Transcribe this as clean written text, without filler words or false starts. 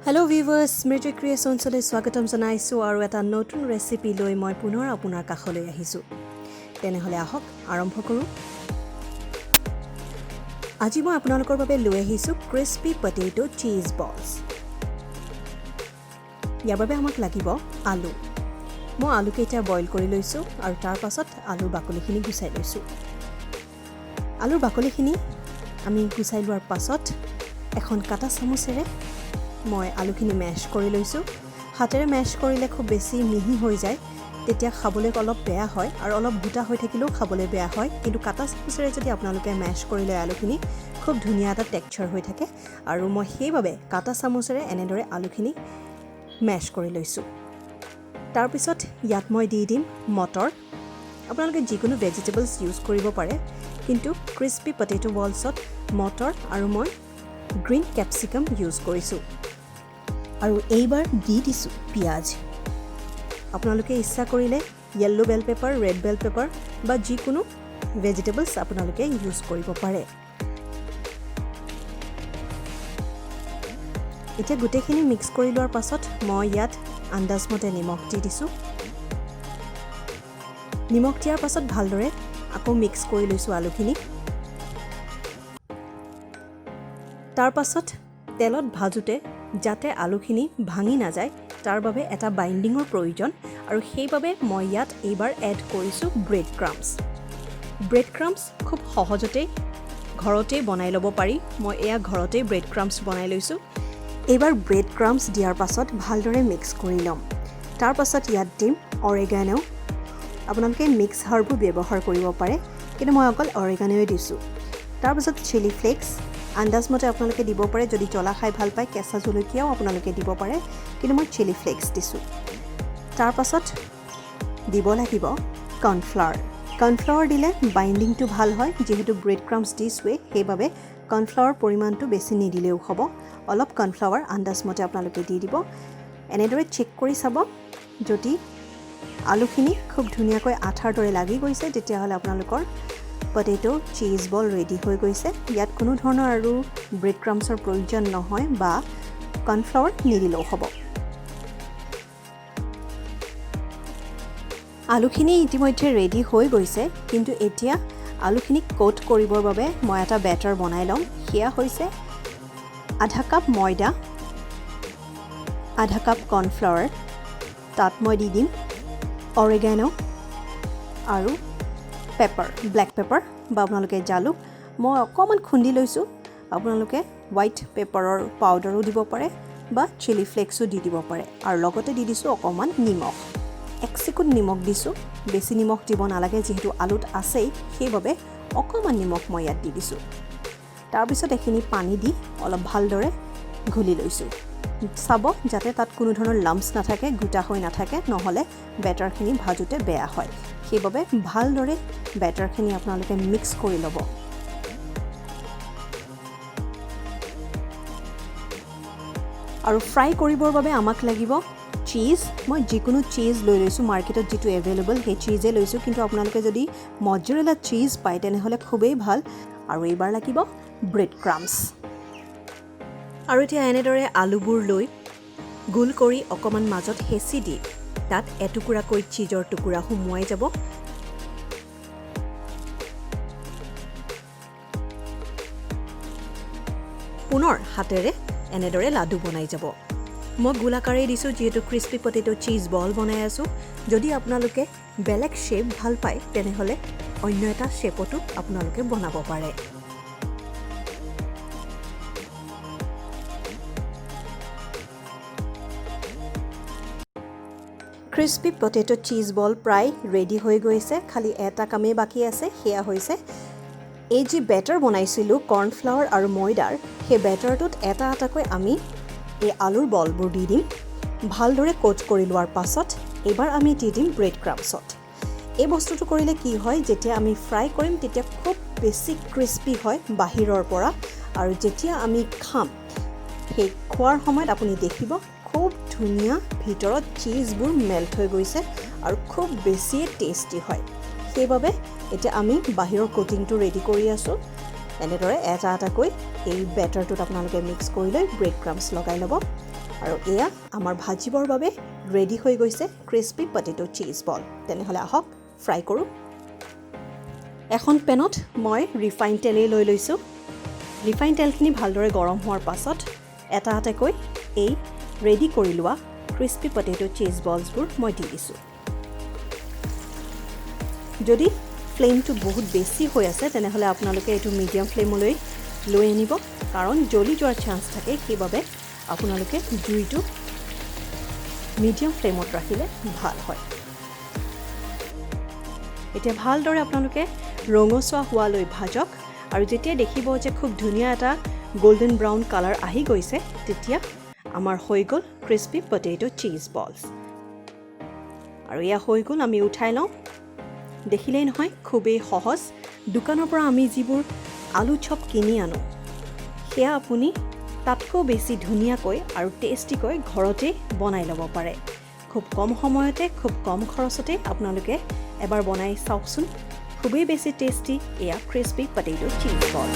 Hello' viewers, স্মৃতি ক্ৰিয়েশ্যনছলৈ স্বাগতম জনাইছোঁ আৰু এটা নতুন ৰেচিপি লৈ মই পুনৰ আপোনাৰ কাষলৈ আহিছোঁ। তেনেহ'লে আহক আৰম্ভ কৰোঁ। আজি মই আপোনালোকৰ বাবে লৈ আহিছোঁ ক্ৰিস্পি পটেটো চীজ বলছ। ইয়াৰ বাবে আমাক লাগিব আলু। মই আলুকেইটা বইল কৰি লৈছোঁ আৰু তাৰ পাছত আলুৰ বাকলিখিনি গুচাই লৈছোঁ। আলুৰ বাকলিখিনি আমি গুচাই লোৱাৰ পাছত এখন কাটা চামুচেৰে মই আলুখিনি মেছ কৰি লৈছোঁ। হাতেৰে মেছ কৰিলে খুব বেছি মিহি হৈ যায়, তেতিয়া খাবলৈ অলপ বেয়া হয় আৰু অলপ গোটা হৈ থাকিলেও খাবলৈ বেয়া হয়। কিন্তু কাটা চামুচেৰে যদি আপোনালোকে মেছ কৰি লয় আলুখিনি, খুব ধুনীয়া এটা টেক্সচাৰ হৈ থাকে আৰু মই সেইবাবে কাটা চামুচেৰে এনেদৰে আলুখিনি মেছ কৰি লৈছোঁ। তাৰপিছত ইয়াত মই দি দিম মটৰ। আপোনালোকে যিকোনো ভেজিটেবলছ ইউজ কৰিব পাৰে, কিন্তু ক্ৰিস্পি পটেটো বলছত মটৰ আৰু মই গ্ৰীণ কেপচিকাম ইউজ কৰিছোঁ। আৰু এইবাৰ দি দিছোঁ পিঁয়াজ। আপোনালোকে ইচ্ছা কৰিলে yellow' bell pepper, red bell pepper বা যিকোনো ভেজিটেবলছ আপোনালোকে ইউজ কৰিব পাৰে। এতিয়া গোটেইখিনি মিক্স কৰি লোৱাৰ পাছত মই ইয়াত আন্দাজমতে নিমখ দি দিছোঁ। নিমখ দিয়াৰ পাছত ভালদৰে আকৌ মিক্স কৰি লৈছোঁ আলুখিনি। তাৰ পাছত তেলত ভাজোঁতে যাতে আলুখিনি ভাঙি নাযায় তাৰ বাবে এটা বাইণ্ডিঙৰ প্ৰয়োজন, আৰু সেইবাবে মই ইয়াত এইবাৰ এড কৰিছোঁ ব্ৰেড ক্ৰাম্বছ। ব্ৰেড ক্ৰাম্বছ খুব সহজতেই ঘৰতেই বনাই ল'ব পাৰি। মই এয়া ঘৰতেই ব্ৰেড ক্ৰাম্বছ বনাই লৈছোঁ। এইবাৰ ব্ৰেড ক্ৰাম্বছ দিয়াৰ পাছত ভালদৰে মিক্স কৰি ল'ম। তাৰ পাছত ইয়াত দিম অৰেগানো। আপোনালোকে মিক্স হাৰ্বো ব্যৱহাৰ কৰিব পাৰে, কিন্তু মই অকল অৰেগানোৱে দিছোঁ। তাৰপাছত চিলি ফ্লেক্স আন্দাজমতে আপোনালোকে দিব পাৰে। যদি জ্বলা খাই ভাল পায় কেঁচা জলকীয়াও আপোনালোকে দিব পাৰে, কিন্তু মই চিলি ফ্লেক্স দিছোঁ। তাৰপাছত দিব লাগিব কৰ্ণফ্লাৱাৰ। কৰ্ণফ্লাৱাৰ দিলে বাইণ্ডিংটো ভাল হয়, যিহেতু ব্ৰেড ক্ৰাম্বছ দিছোঁৱে, সেইবাবে কৰ্ণফ্লাৱাৰ পৰিমাণটো বেছি নিদিলেও হ'ব। অলপ কৰ্ণফ্লাৱাৰ আন্দাজমতে আপোনালোকে দি দিব। এনেদৰে চেক কৰি চাব, যদি আলুখিনি খুব ধুনীয়াকৈ আঠাৰ দৰে লাগি গৈছে, তেতিয়াহ'লে আপোনালোকৰ পটেটো চীজ বল ৰেডি হৈ গৈছে। ইয়াত কোনো ধৰণৰ আৰু ব্ৰেড ক্ৰাম্বছৰ প্ৰয়োজন নহয় বা কৰ্ণফ্লাৱাৰ নিদিলেও হ'ব। আলুখিনি ইতিমধ্যে ৰেডি হৈ গৈছে, কিন্তু এতিয়া আলুখিনিক কোট কৰিবৰ বাবে মই এটা বেটাৰ বনাই ল'ম। সেয়া হৈছে আধা কাপ ময়দা, আধা কাপ কৰ্ণফ্লাৱাৰ, তাত মই দি দিম অৰেগানো আৰু পেপাৰ, ব্লেক পেপাৰ বা আপোনালোকে জালুক। মই অকণমান খুন্দি লৈছোঁ। আপোনালোকে হোৱাইট পেপাৰৰ পাউডাৰো দিব পাৰে বা চিলি ফ্লেক্সো দি দিব পাৰে। আৰু লগতে দি দিছোঁ অকণমান নিমখ, এক চিকুট নিমখ দিছোঁ। বেছি নিমখ দিব নালাগে, যিহেতু আলুত আছেই, সেইবাবে অকণমান নিমখ মই ইয়াত দি দিছোঁ। তাৰপিছত এইখিনি পানী দি অলপ ভালদৰে ঘুলি লৈছোঁ। চাব যাতে তাত কোনো ধৰণৰ লাম্পছ নাথাকে, গোটা হৈ নাথাকে, নহ'লে বেটাৰখিনি ভাজোঁতে বেয়া হয়। সেইবাবে ভালদৰে বেটাৰখিনি আপোনালোকে মিক্স কৰি ল'ব। আৰু ফ্ৰাই কৰিবৰ বাবে আমাক লাগিব চীজ। মই যিকোনো চীজ লৈ লৈছোঁ, মাৰ্কেটত যিটো এভেইলেবল সেই চীজে লৈছোঁ, কিন্তু আপোনালোকে যদি মজ্জাৰেলা চীজ পায় তেনেহ'লে খুবেই ভাল। আৰু এইবাৰ লাগিব ব্ৰেড ক্ৰাম্বছ। আৰু এতিয়া এনেদৰে আলুবোৰ লৈ গোল কৰি অকণমান মাজত হেঁচি দি তাত এটুকুৰাকৈ চীজৰ টুকুৰা সুমুৱাই যাব। পুনৰ হাতেৰে এনেদৰে লাডু বনাই যাব। মই গোলাকাৰেই দিছোঁ, যিহেতু ক্ৰিস্পি পটেটো চীজ বল বনাই আছোঁ। যদি আপোনালোকে বেলেগ শ্বেপ ভাল পায় তেনেহ'লে অন্য এটা শ্বেপতো আপোনালোকে বনাব পাৰে। ক্ৰিস্পি পটেটো চীজ বল প্ৰায় ৰেডি হৈ গৈছে। খালি এটা কামেই বাকী আছে, সেয়া হৈছে এই যি বেটাৰ বনাইছিলোঁ কৰ্ণফ্লাৱাৰ আৰু ময়দাৰ, সেই বেটাৰটোত এটা এটাকৈ আমি এই আলুৰ বলবোৰ দি দিম। ভালদৰে কোট কৰি লোৱাৰ পাছত এইবাৰ আমি দি দিম ব্ৰেড ক্ৰাম্বছত। এই বস্তুটো কৰিলে কি হয়, যেতিয়া আমি ফ্ৰাই কৰিম তেতিয়া খুব বেছি ক্ৰিস্পি হয় বাহিৰৰ পৰা, আৰু যেতিয়া আমি খাম সেই খোৱাৰ সময়ত আপুনি দেখিব খুব ধুনীয়া ভিতৰত চীজবোৰ মেল্ট হৈ গৈছে আৰু খুব বেছিয়ে টেষ্টি হয়। সেইবাবে এতিয়া আমি বাহিৰৰ কোটিংটো ৰেডি কৰি আছোঁ। এনেদৰে এটা এটাকৈ এই বেটাৰটোত আপোনালোকে মিক্স কৰি লৈ ব্ৰেড ক্ৰাম্বছ লগাই ল'ব। আৰু এয়া আমাৰ ভাজিবৰ বাবে ৰেডি হৈ গৈছে ক্ৰিস্পি পটেটো চিজ বল তেনেহ'লে আহক ফ্ৰাই কৰোঁ এখন পেনত মই ৰিফাইন তেলেই লৈ লৈছোঁ ৰিফাইন তেলখিনি ভালদৰে গৰম হোৱাৰ পাছত এটা এটাকৈ এই ৰেডি কৰি লোৱা ক্ৰিস্পি পটেটো চিজ বলছবোৰ মই দি দিছোঁ যদি ফ্লেমটো বহুত বেছি হৈ আছে তেনেহ'লে আপোনালোকে এইটো মিডিয়াম ফ্লেমলৈ লৈ আনিব কাৰণ জ্বলি যোৱাৰ চান্স থাকে সেইবাবে আপোনালোকে জুইটো মিডিয়াম ফ্লেমত ৰাখিলে ভাল হয় এতিয়া ভালদৰে আপোনালোকে ৰঙচুৱা হোৱালৈ ভাজক আৰু যেতিয়া দেখিব যে খুব ধুনীয়া এটা গোল্ডেন ব্ৰাউন কালাৰ আহি গৈছে তেতিয়া আমাৰ হৈ গ'ল ক্ৰিস্পি পটেটো চিজ বলছ আৰু এয়া হৈ গ'ল আমি উঠাই লওঁ দেখিলেই নহয় খুবেই সহজ দোকানৰ পৰা আমি যিবোৰ আলু চপ কিনি আনো সেয়া আপুনি তাতকৈ বেছি ধুনীয়াকৈ আৰু টেষ্টিকৈ ঘৰতে বনাই ল'ব পাৰে খুব কম সময়তে খুব কম খৰচতে আপোনালোকে এবাৰ বনাই চাওকচোন খুবেই বেছি টেষ্টি এয়া ক্ৰিস্পি পটেটো চিজ বল